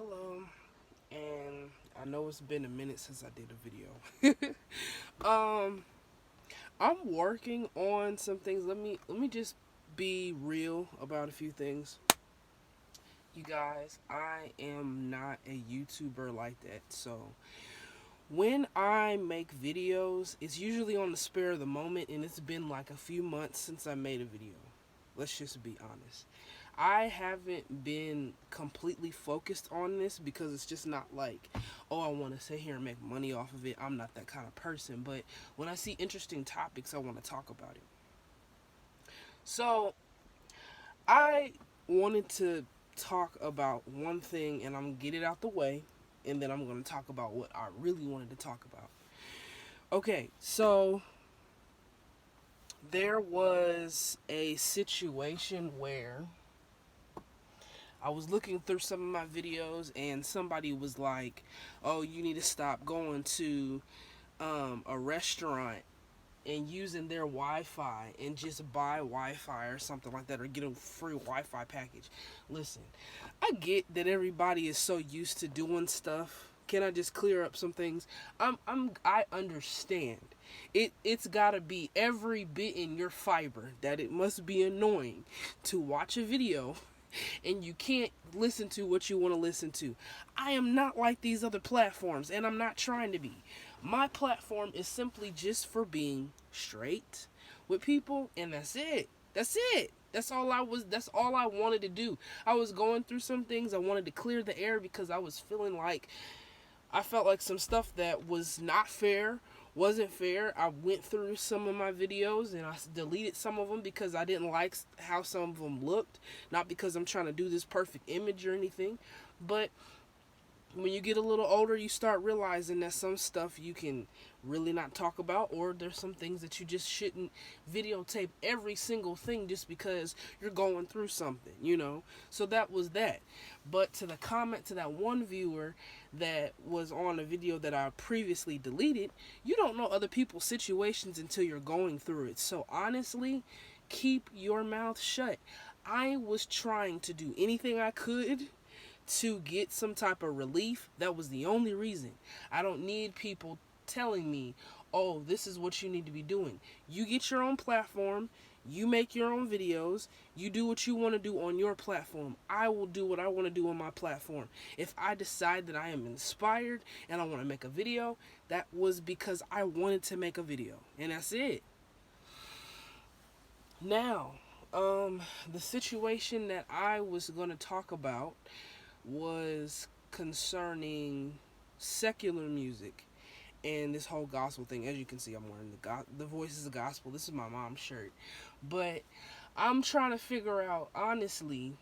Hello, and I know it's been a minute since I did a video. um, I'm working on some things. Let me just be real about a few things. You guys, I am not a YouTuber like that. So, when I make videos, it's usually on the spur of the moment and it's been like a few months since I made a video. Let's just be honest. I haven't been completely focused on this because it's just not like, oh, I want to sit here and make money off of it. I'm not that kind of person. But when I see interesting topics, I want to talk about it. So I wanted to talk about one thing and I'm going to get it out the way. And then I'm going to talk about what I really wanted to talk about. Okay, so there was a situation where I was looking through some of my videos and somebody was like, "Oh, you need to stop going to a restaurant and using their Wi-Fi and just buy Wi-Fi or something like that, or get a free Wi-Fi package." Listen, I get that everybody is so used to doing stuff. Can I just clear up some things? I understand. It's gotta be every bit in your fiber that it must be annoying to watch a video and you can't listen to what you want to listen to. I am not like these other platforms, and I'm not trying to be. My platform is simply just for being straight with people, and that's it. That's it. That's all I wanted to do. I was going through some things. I wanted to clear the air because I felt like some stuff that was not fair wasn't fair. I went through some of my videos and I deleted some of them because I didn't like how some of them looked. Not because I'm trying to do this perfect image or anything, but when you get a little older, you start realizing that some stuff you can really not talk about, or there's some things that you just shouldn't videotape every single thing just because you're going through something. So that was that. But to the comment to that one viewer that was on a video that I previously deleted, you don't know other people's situations until you're going through it. So honestly, keep your mouth shut. I was trying to do anything I could to get some type of relief. That was the only reason. I don't need people telling me, oh, this is what you need to be doing. You get your own platform, you make your own videos, you do what you want to do on your platform. I will do what I want to do on my platform. If I decide that I am inspired and I want to make a video, that was because I wanted to make a video. And that's it. Now, the situation that I was going to talk about was concerning secular music and this whole gospel thing. As you can see, I'm wearing the Voices of Gospel. This is my mom's shirt. But I'm trying to figure out, honestly,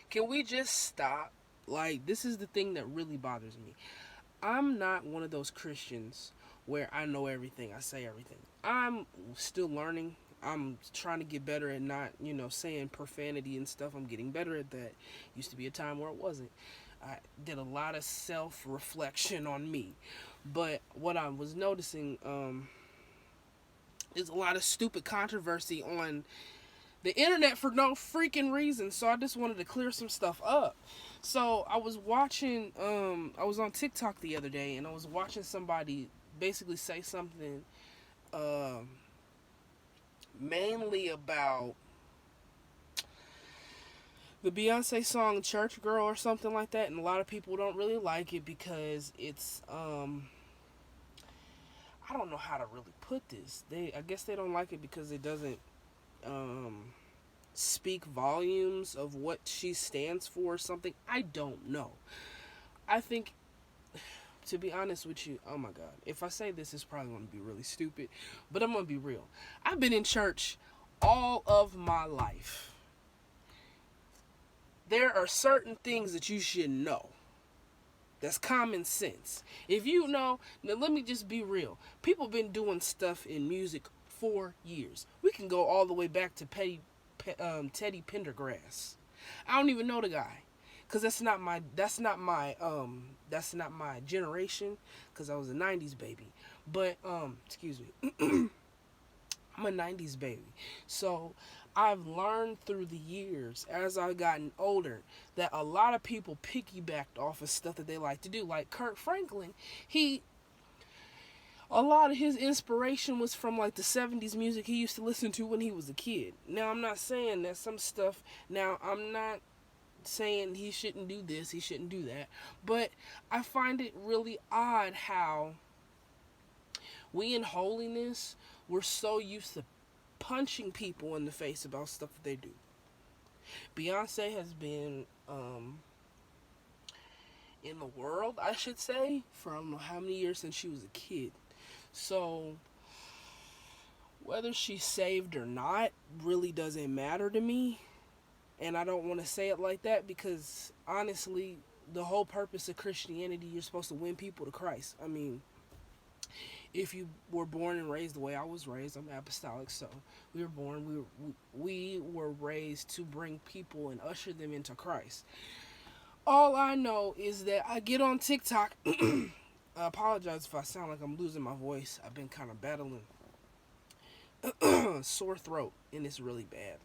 can we just stop? Like, this is the thing that really bothers me. I'm not one of those Christians where I know everything, I say everything. I'm still learning. I'm trying to get better at not, saying profanity and stuff. I'm getting better at that. Used to be a time where it wasn't. I did a lot of self-reflection on me. But what I was noticing is a lot of stupid controversy on the internet for no freaking reason. So I just wanted to clear some stuff up. So I was watching, I was on TikTok the other day and I was watching somebody basically say something mainly about the Beyonce song Church Girl or something like that, and a lot of people don't really like it because it's I don't know how to really put this. I guess they don't like it because it doesn't speak volumes of what she stands for or something. I don't know. I think, to be honest with you, oh my god, if I say this, it's probably going to be really stupid, but I'm going to be real. I've been in church all of my life. There are certain things that you should know. That's common sense. If you know, now let me just be real. People been doing stuff in music for years. We can go all the way back to Teddy Pendergrass. I don't even know the guy, cause that's not my generation, cause I was a '90s baby. But excuse me, I'm a '90s baby, so I've learned through the years as I've gotten older that a lot of people piggybacked off of stuff that they like to do. Like Kirk Franklin, he a lot of his inspiration was from like the 70s music he used to listen to when he was a kid. Now I'm not saying that some stuff, now I'm not saying he shouldn't do this, he shouldn't do that, but I find it really odd how we in holiness, we're so used to punching people in the face about stuff that they do. Beyonce has been in the world, I should say, for I don't know how many years since she was a kid. So whether she's saved or not really doesn't matter to me. And I don't want to say it like that because honestly, the whole purpose of Christianity, you're supposed to win people to Christ. I mean, if you were born and raised the way I was raised, I'm apostolic, so we were raised to bring people and usher them into Christ. All I know is that I get on TikTok. I apologize if I sound like I'm losing my voice. I've been kind of battling sore throat, and it's really bad.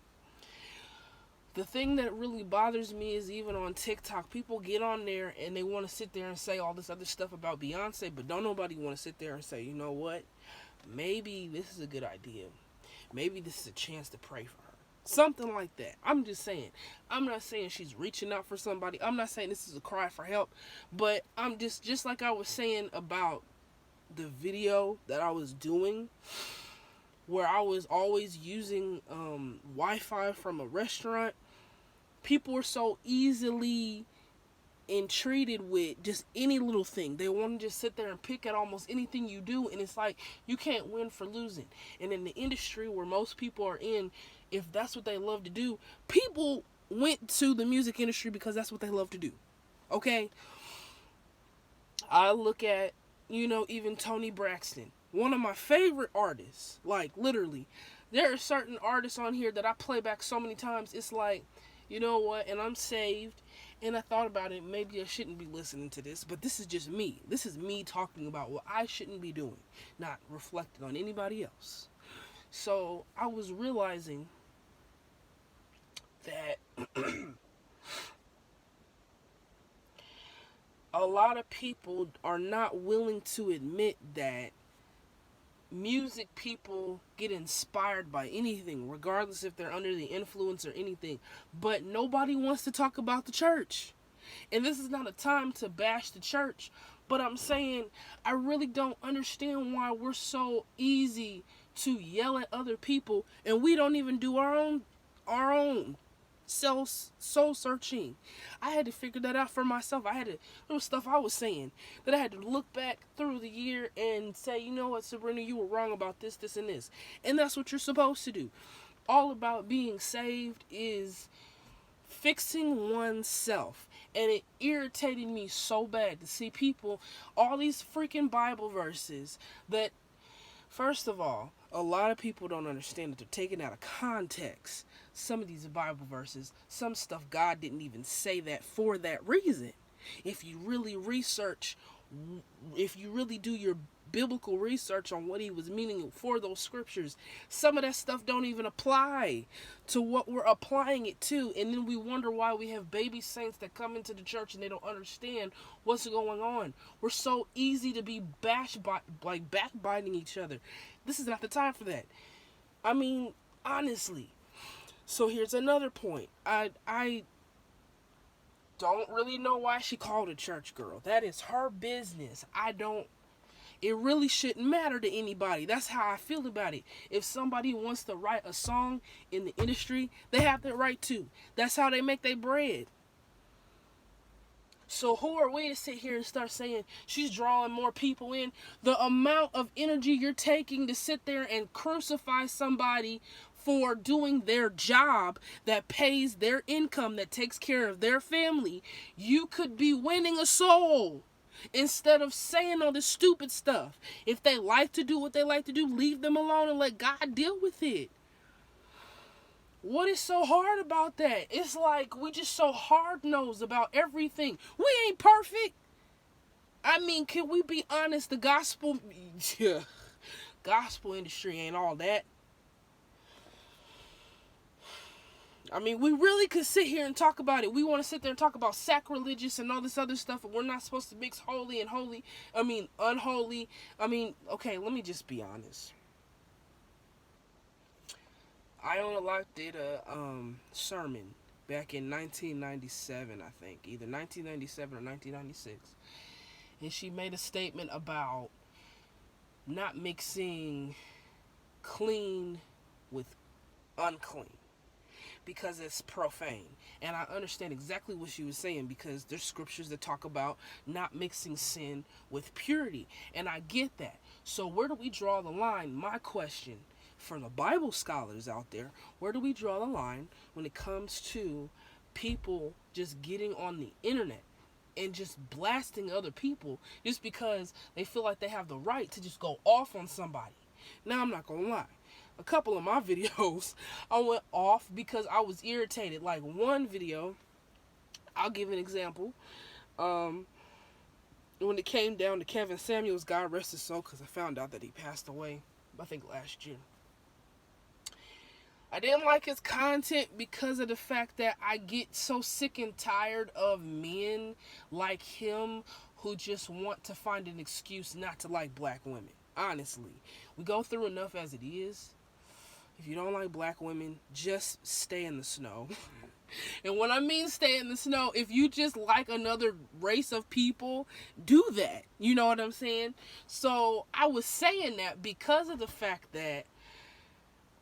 The thing that really bothers me is even on TikTok, people get on there and they want to sit there and say all this other stuff about Beyonce, but don't nobody want to sit there and say, you know what? Maybe this is a good idea. Maybe this is a chance to pray for her. Something like that. I'm just saying. I'm not saying she's reaching out for somebody. I'm not saying this is a cry for help. But I'm just like I was saying about the video that I was doing, where I was always using Wi-Fi from a restaurant. People are so easily entreated with just any little thing. They want to just sit there and pick at almost anything you do, and it's like you can't win for losing. And in the industry where most people are in, if that's what they love to do, people went to the music industry because that's what they love to do. Okay? I look at, even Toni Braxton, one of my favorite artists. Like, literally, there are certain artists on here that I play back so many times, it's like, you know what, and I'm saved, and I thought about it, maybe I shouldn't be listening to this, but this is just me. This is me talking about what I shouldn't be doing, not reflecting on anybody else. So, I was realizing that a lot of people are not willing to admit that music people get inspired by anything, regardless if they're under the influence or anything. But nobody wants to talk about the church. And this is not a time to bash the church. But I'm saying I really don't understand why we're so easy to yell at other people and we don't even do our own soul searching. I had to figure that out for myself. There was stuff I was saying that I had to look back through the year and say, you know what, Sabrina, you were wrong about this, this, and this. And that's what you're supposed to do. All about being saved is fixing oneself. And it irritated me so bad to see people, all these freaking Bible verses that, first of all, a lot of people don't understand that they're taken out of context. Some of these Bible verses, some stuff God didn't even say that for that reason. If you really research, if you really do your biblical research on what he was meaning for those scriptures, some of that stuff don't even apply to what we're applying it to. And then we wonder why we have baby saints that come into the church and they don't understand what's going on. We're so easy to be backbiting each other. This is not the time for that. I mean, honestly. So here's another point. I don't really know why she called a church girl. That is her business. It really shouldn't matter to anybody. That's how I feel about it. If somebody wants to write a song in the industry, they have that right to. That's how they make their bread. So who are we to sit here and start saying she's drawing more people in? The amount of energy you're taking to sit there and crucify somebody for doing their job that pays their income, that takes care of their family, you could be winning a soul instead of saying all this stupid stuff. If they like to do what they like to do, leave them alone and let God deal with it. What is so hard about that? It's like we just so hard-nosed about everything. We ain't perfect. I mean, can we be honest? The gospel industry ain't all that. I mean, we really could sit here and talk about it. We want to sit there and talk about sacrilegious and all this other stuff, and we're not supposed to mix holy and holy. I mean, unholy. I mean, okay, let me just be honest. Iona Locke did a sermon back in 1997, I think, either 1997 or 1996, and she made a statement about not mixing clean with unclean because it's profane. And I understand exactly what she was saying, because there's scriptures that talk about not mixing sin with purity, and I get that. So where do we draw the line? My question for the Bible scholars out there, where do we draw the line when it comes to people just getting on the internet and just blasting other people just because they feel like they have the right to just go off on somebody? Now, I'm not gonna lie, a couple of my videos I went off because I was irritated. Like one video, I'll give an example. When it came down to Kevin Samuels, God rest his soul, because I found out that he passed away, I think last year. I didn't like his content because of the fact that I get so sick and tired of men like him who just want to find an excuse not to like black women. Honestly, we go through enough as it is. If you don't like black women, just stay in the snow. And when I mean stay in the snow, if you just like another race of people, do that. You know what I'm saying? So I was saying that because of the fact that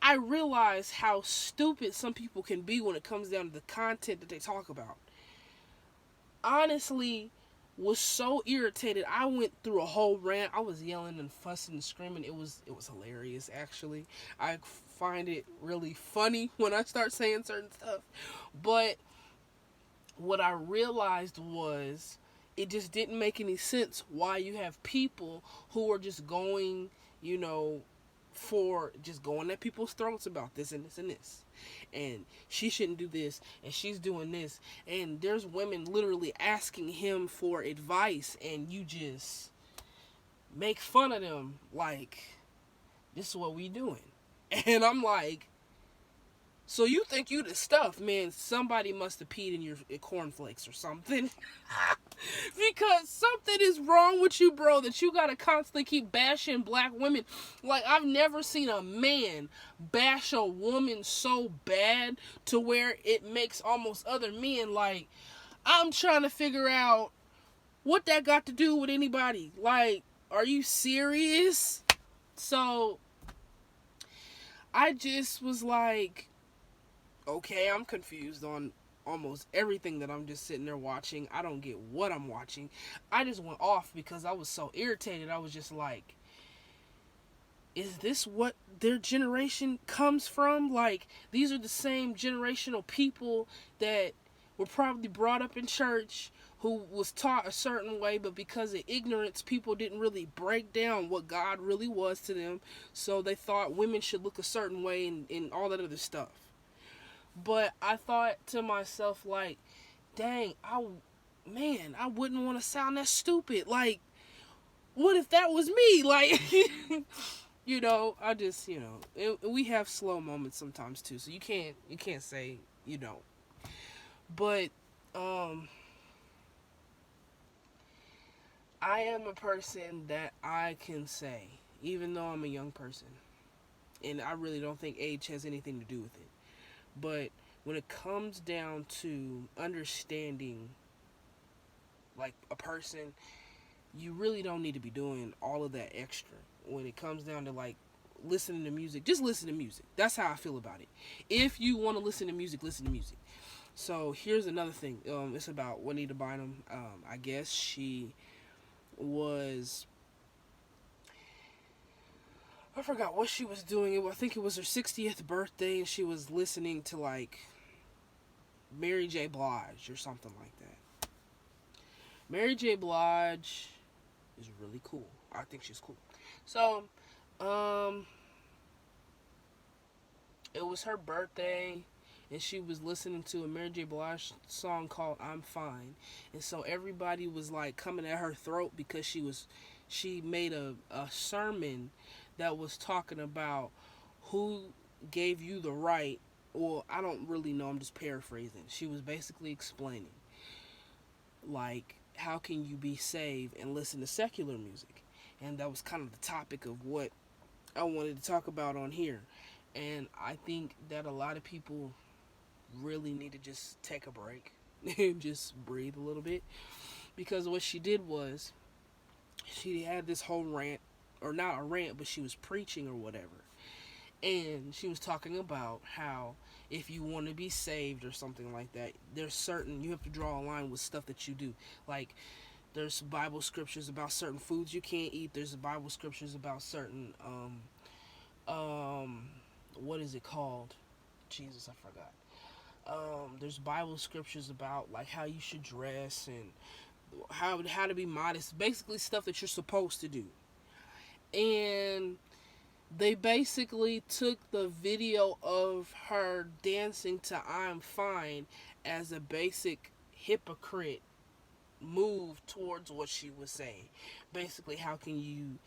I realize how stupid some people can be when it comes down to the content that they talk about. Honestly, was so irritated. I went through a whole rant. I was yelling and fussing and screaming. It was hilarious, actually. I find it really funny when I start saying certain stuff. But what I realized was it just didn't make any sense why you have people who are just going, for just going at people's throats about this and this and this, and she shouldn't do this, and she's doing this, and there's women literally asking him for advice, and you just make fun of them like this is what we doing. And I'm like, so you think you the stuff, man? Somebody must have peed in your cornflakes or something. Because something is wrong with you, bro, that you gotta constantly keep bashing black women. Like, I've never seen a man bash a woman so bad to where it makes almost other men like, I'm trying to figure out what that got to do with anybody. Like, are you serious? So I just was like, okay, I'm confused on almost everything that I'm just sitting there watching. I don't get what I'm watching. I just went off because I was so irritated. I was just like, is this what their generation comes from? Like, these are the same generational people that were probably brought up in church, who was taught a certain way, but because of ignorance, people didn't really break down what God really was to them, so they thought women should look a certain way and all that other stuff. But I thought to myself, like, dang, I wouldn't want to sound that stupid. Like, what if that was me? Like, I just, we have slow moments sometimes too, so you can't say you don't. But, I am a person that I can say, even though I'm a young person, and I really don't think age has anything to do with it. But when it comes down to understanding, like, a person, you really don't need to be doing all of that extra. When it comes down to, like, listening to music, just listen to music. That's how I feel about it. If you want to listen to music, listen to music. So here's another thing. It's about Juanita Bynum. I guess she was, I forgot what she was doing. I think it was her 60th birthday, and she was listening to, like, Mary J. Blige or something like that. Mary J. Blige is really cool. I think she's cool. So, it was her birthday, and she was listening to a Mary J. Blige song called I'm Fine. And so everybody was, like, coming at her throat because she made a sermon that was talking about who gave you the right well, I don't really know, I'm just paraphrasing. She was basically explaining, like, how can you be saved and listen to secular music? And that was kind of the topic of what I wanted to talk about on here. And I think that a lot of people really need to just take a break and just breathe a little bit. Because what she did was, she had this whole rant, or not a rant, but she was preaching or whatever. And she was talking about how if you want to be saved or something like that, there's certain, you have to draw a line with stuff that you do. Like, there's Bible scriptures about certain foods you can't eat. There's Bible scriptures about certain what is it called? Jesus, I forgot. There's Bible scriptures about like how you should dress and how to be modest. Basically stuff that you're supposed to do. And they basically took the video of her dancing to I'm Fine as a basic hypocrite move towards what she was saying. Basically, how can you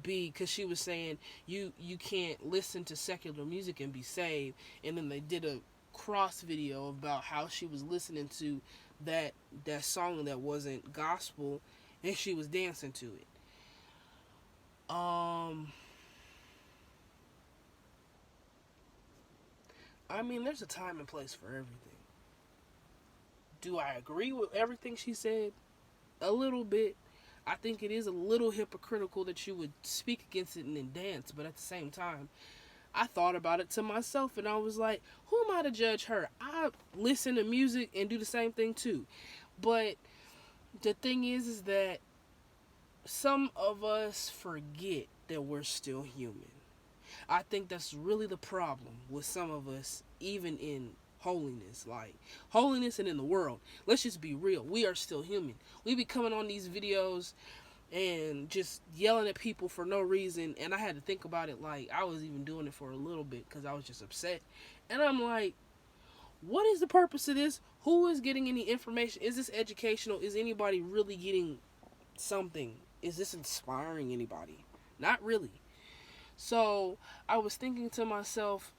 be, because she was saying you can't listen to secular music and be saved. And then they did a cross video about how she was listening to that song that wasn't gospel and she was dancing to it. I mean, there's a time and place for everything. Do I agree with everything she said? A little bit. I think it is a little hypocritical that you would speak against it and then dance, but at the same time, I thought about it to myself and I was like, who am I to judge her? I listen to music and do the same thing too. But the thing is that some of us forget that we're still human. I think that's really the problem with some of us, even in holiness, like holiness and in the world. Let's just be real. We are still human. We be coming on these videos and just yelling at people for no reason. And I had to think about it, like I was even doing it for a little bit because I was just upset. And I'm like, what is the purpose of this? Who is getting any information? Is this educational? Is anybody really getting something? Is this inspiring anybody? Not really. So I was thinking to myself,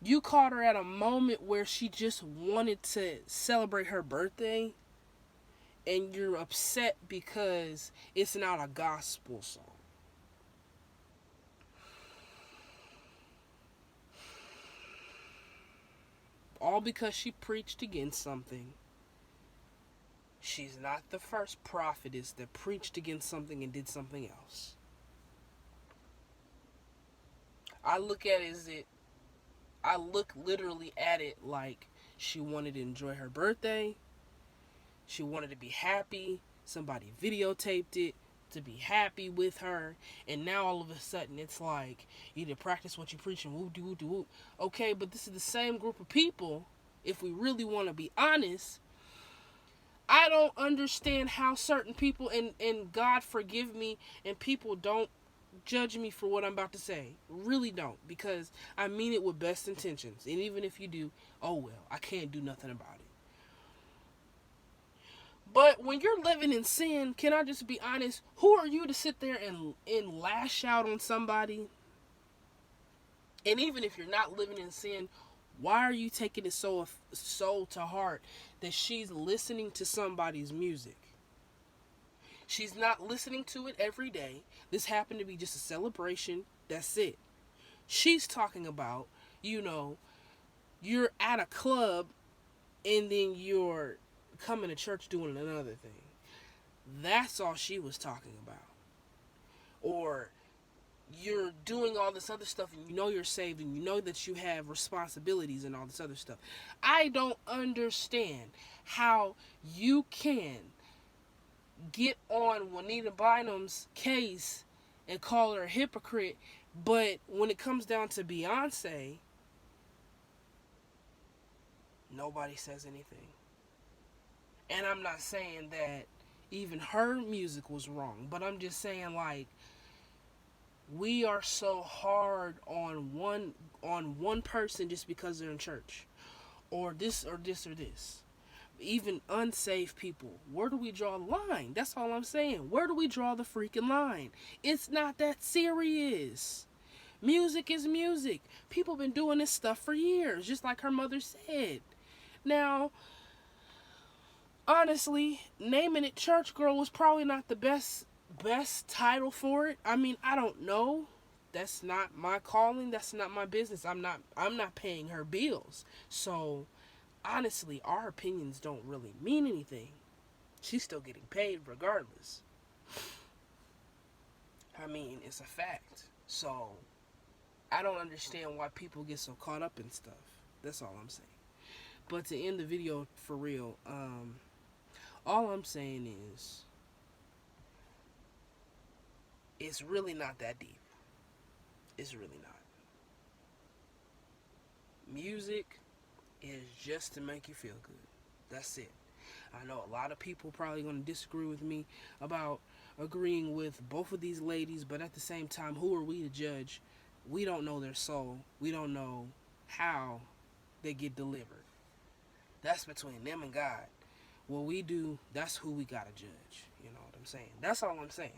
you caught her at a moment where she just wanted to celebrate her birthday, and you're upset because it's not a gospel song. All because she preached against something. She's not the first prophetess that preached against something and did something else. I look at it as it I look literally at it like she wanted to enjoy her birthday. She wanted to be happy. Somebody videotaped it to be happy with her. And now all of a sudden it's like, you need to practice what you preach and whoop de whoop de whoop. Okay, but this is the same group of people. If we really want to be honest, I don't understand how certain people, and God forgive me, and people don't judge me for what I'm about to say. Really don't, because I mean it with best intentions. And even if you do, oh well, I can't do nothing about it. But when you're living in sin, can I just be honest? Who are you to sit there and lash out on somebody? And even if you're not living in sin, why are you taking it so to heart that she's listening to somebody's music? She's not listening to it every day. This happened to be just a celebration. That's it. She's talking about, you're at a club and then you're coming to church doing another thing. That's all she was talking about. Or you're doing all this other stuff and you know you're saved and you know that you have responsibilities and all this other stuff. I don't understand how you can get on Juanita Bynum's case and call her a hypocrite, but when it comes down to Beyonce, nobody says anything. And I'm not saying that even her music was wrong, but I'm just saying, like, we are so hard on one person just because they're in church, or this or this or this. Even unsaved people, where do we draw the line? That's all I'm saying. Where do we draw the freaking line? It's not that serious. Music is music. People been doing this stuff for years, just like her mother said. Now, honestly, naming it Church Girl was probably not the best title for it. I mean, I don't know. That's not my calling. That's not my business. I'm not paying her bills. So, honestly, our opinions don't really mean anything. She's still getting paid regardless. I mean, it's a fact. So, I don't understand why people get so caught up in stuff. That's all I'm saying. But to end the video for real, all I'm saying is it's really not that deep. It's really not. Music is just to make you feel good. That's it. I know a lot of people probably going to disagree with me about agreeing with both of these ladies, but at the same time, who are we to judge? We don't know their soul. We don't know how they get delivered. That's between them and God. What we do, that's who we got to judge. You know what I'm saying? That's all I'm saying.